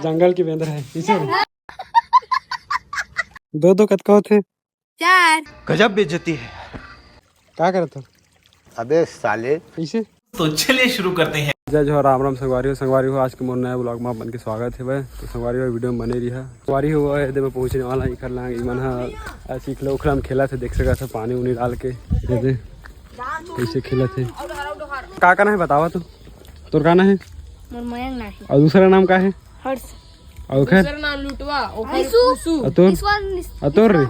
जंगल की बेंदर है इसे दो दो कतका थे चार। गजब बेइज्जती है। क्या करता अबे साले। इसे तो चलिए शुरू करते हैं। जय जो राम राम संगवारी हो आज के मोर नया ब्लॉग में अपन के स्वागत है भाई। तो संगवारी हो वीडियो में बने रही है संगवारी हो दे में पहुंचने वाला ही कर लांगे मन सीखला उखला में खेला थे देख सका था पानी उनी डाल के दे कैसे खेला थे का करना है बतावा तू तोर गाना है और दूसरा नाम का है हर्ष। और खैर नाम लुटवा अतोर रे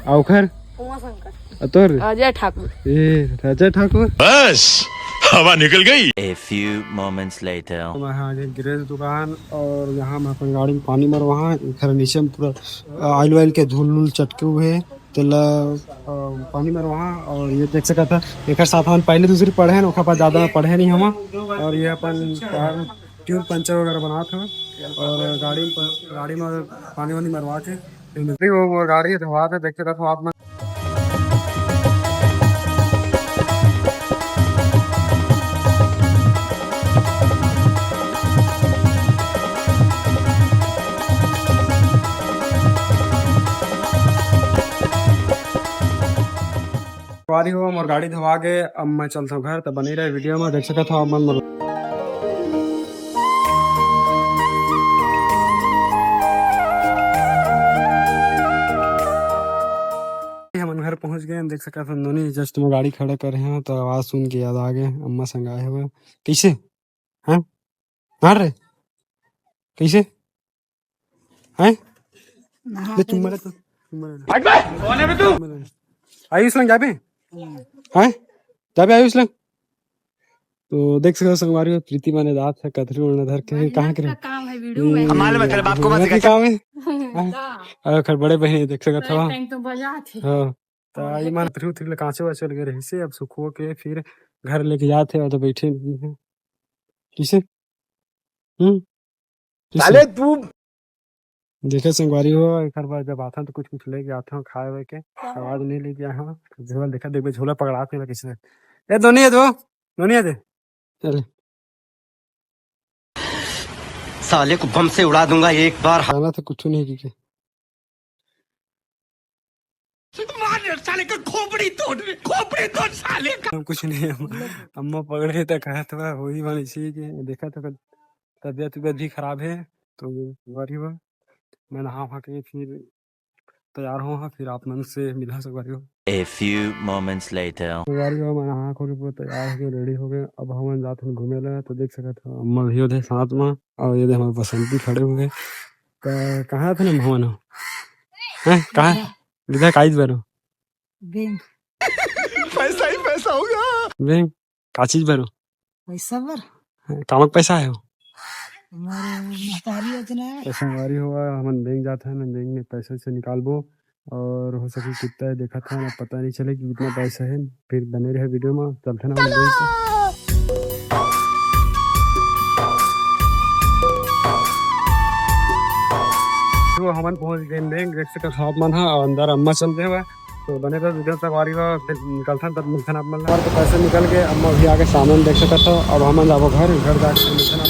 और खैर अतोर रे अजय ठाकुर। अजय ठाकुर बस हवा निकल गई। A few moments later. मैं यहाँ गिरेज दुकान और यहाँ मैं अपनी गाड़ी में पानी मर वहाँ घर नीचे में पूरा ऑयल वाइल के धूल वूल चटके हुए तेला पानी मर वहाँ। और ये देख सका था एक साथ हम पहले दूसरी पढ़े हैं ओखा पास ज़्यादा पढ़े नहीं हम। और ये अपन ट्यूब पंचर वगैरह बना था और गाड़ी में पानी वानी मरवा के वो गाड़ी धोवा थे देख सका था आप में। सवारी हो और गाड़ी धोवा के अब मैं चलता हूँ घर तो बनी रहे वीडियो में देख सका था मन हम घर पहुंच गए देख सका था नोनी जस्ट में गाड़ी खड़ा कर रहे हैं तो आवाज सुन के याद आ गए अम्मा संग आए हुए कैसे हैं मार रहे कैसे हैं तुम आयुष लंग जाबे हैं जाबे आयुष लंग तो देख सको संगवारी प्रीति माने दात है कथरी उड़ने धर के कहां करे काम है वीडियो में हमारे में तेरे बाप को मत काम है अरे खर बड़े बहन देख सका था तो बजा थे। हां तो आई मान थ्रू थ्रू कांचे वा चल गए रही से अब सुखो के फिर घर लेके जाते और तो बैठे नहीं है किसे साले तू देखे संगवारी हो एक बार जब आता तो कुछ कुछ लेके आता हूँ खाए हुए के आवाज नहीं लेके आया हूँ झोला देखा देख झोला पकड़ाते हुए किसी ने दोनों दे चले साले को बम से उड़ा दूंगा एक बार। खाना तो कुछ नहीं की साले का खोपड़ी तोड़ साले का। कुछ नहीं अम्मा पकड़े तो कहा था वही वाली चीज देखा था तबियत भी खराब है तो संगवारी हो मैं नहा वहा के फिर तैयार हुआ फिर आप मन से मिला संगवारी हो। A few moments later. संगवारी हो मैं नहा को पूरा तैयार हो गए रेडी हो गए अब हम जाते हैं घूमे ला तो देख सका था अम्मा भी होते साथ में और ये हमारे बसंती खड़े हुए कहाँ थे ना भवन है कहाँ लिखा काइज भरो पैसा ही पैसा होगा। बैंक का चीज भरो पैसा भर कामक पैसा है महतारी योजना है। तो संगवारी हुआ हम बैंक जाता है ना बैंक में पैसे से निकालबो और हो सके कितना है देखा था ना पता नहीं चले कि कितना पैसा है फिर बने रहे वीडियो में चलते ना तो हम पहुंच गए बैंक देख सका साथ मन और अंदर अम्मा चलते हुए तो बने रहे वीडियो तक वारी फिर निकलता तब मिलता ना अपना तो पैसे निकल गए अम्मा भी आगे सामान देख सका था अब हम जाबो घर जाके मिलता ना।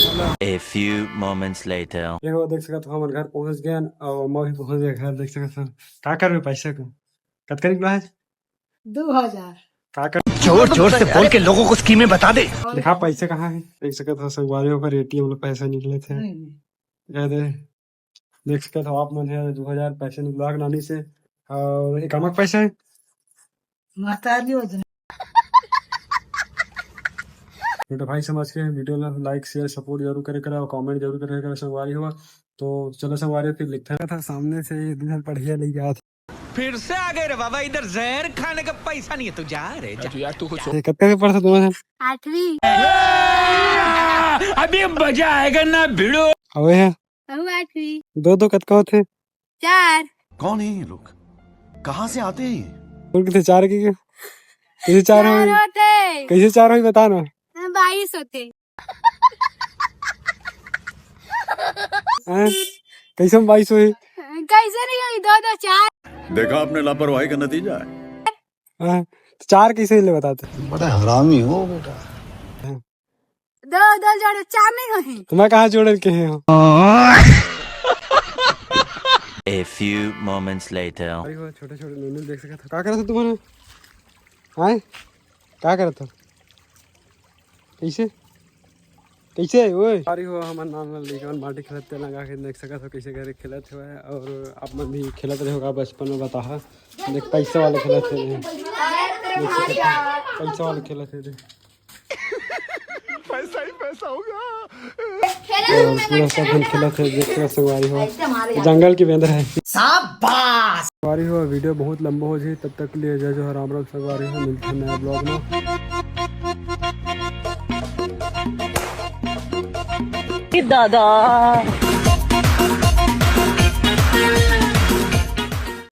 A few moments later. ये वो देख सका तो हम घर पहुंच गए और अम्मा भी पहुंच गए घर देख सका था क्या कर पैसे को कत करीब है 2000 क्या कर जोर जोर से बोल के लोगों को स्कीमें बता दे। दिखा पैसे कहाँ है देख सका था संगवारियों पर एटीएम में पैसे निकले थे देख सका था आप मन है 2000 पैसे निकला नानी से और एक अमक पैसा है महतारी योजना। तो भाई समझ के वीडियो में लाइक शेयर सपोर्ट जरूर करेगा और कमेंट जरूर करेगा संगवारी हुआ तो चलो संगवारी फिर लिखता था सामने से इधर पढ़िया ले गया था फिर से आ गए रे बाबा इधर जहर खाने का पैसा नहीं है तो जा रे यार तू कुछ कितने के पढ़ा तुम्हारे 8वीं अभी मजा आएगा ना भिड़ो अवे है 8वीं दो कत का होते 4 कौन है ये लोग कहाँ से आते हैं और कितने चार की कैसे चार हो होते कैसे चार हो बता ना 22 होते कैसे हम 22 हुई कैसे नहीं हुई 2 4 देखा आपने लापरवाही का नतीजा है। तो चार कैसे ले बताते बड़ा हरामी हो बेटा दो दो जोड़ो चार नहीं होही तुम्हें कहाँ जोड़न के हैं हो? A few moments later. अरे वो छोटे छोटे नूनू देख सका था क्या करा था तुम्हारा हाँ क्या करा था कैसे कैसे ओए अरे हो हमार नाम लेकर माटी खेलते लगा के देख सका था कैसे करे खेलत हुआ है और आप मन भी खेलत रहे होगा बचपन में बता देख पैसे वाले खेलत थे पैसे वाले खेलत थे पैसा ही पैसा होगा। और पूरा सब हम खेला थे देखते संगवारी हो जंगल की बेंदर है शाबाश संगवारी हो वीडियो बहुत लंबा हो जाए तब तक के लिए जय जो राम राम संगवारी हो मिलते हैं नया ब्लॉग में दादा